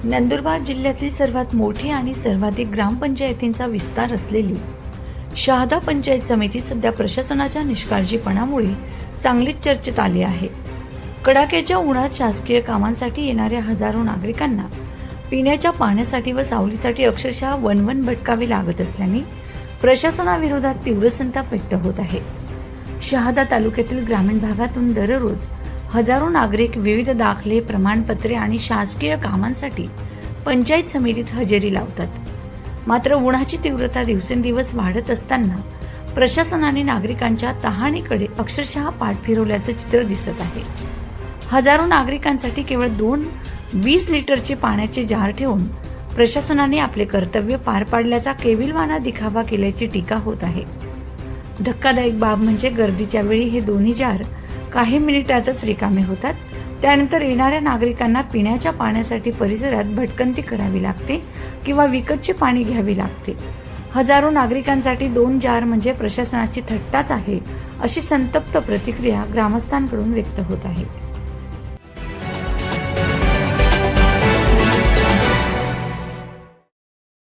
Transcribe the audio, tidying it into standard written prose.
नंदुरबार जिल्ह्यातील सर्वात मोठी आणि सर्वाधिक ग्रामपंचायतींचा विस्तार असलेली शहादा पंचायत समिती सध्या प्रशासनाच्या निष्काळजीपणामुळे चांगलीच चर्चेत आली आहे. कडाक्याच्या उन्हात शासकीय कामांसाठी येणाऱ्या हजारो नागरिकांना पिण्याच्या पाण्यासाठी व सावलीसाठी अक्षरशः वणवण भटकावे लागत असल्याने प्रशासनाविरोधात तीव्र संताप व्यक्त होत आहे. शहादा तालुक्यातील ग्रामीण भागातून दररोज हजारो नागरिक विविध दाखले, प्रमाणपत्रे आणि शासकीय कामांसाठी पंचायत समितीत हजेरी लावतात. मात्र उन्हाची तीव्रता दिवसेंदिवस वाढत असताना प्रशासनाने नागरिकांच्या तहानेकडे अक्षरशः पाठ फिरवल्याचं चित्र दिसत आहे. हजारो नागरिकांसाठी केवळ 20 लिटरचे पाण्याचे जार ठेवून प्रशासनाने आपले कर्तव्य पार पाडल्याचा केविलवाणा दिखावा केल्याची टीका होत आहे. धक्कादायक बाब म्हणजे गर्दीच्या वेळी हे दोन्ही जार काही मिनिटातच रिकामे होतात. त्यानंतर येणाऱ्या नागरिकांना पिण्याच्या पाण्यासाठी परिसरात भटकंती करावी लागते किंवा विकतचे पाणी घ्यावे लागते. हजारो नागरिकांसाठी 2 जार म्हणजे प्रशासनाची थट्टाच आहे, अशी संतप्त प्रतिक्रिया ग्रामस्थांकडून व्यक्त होत आहे.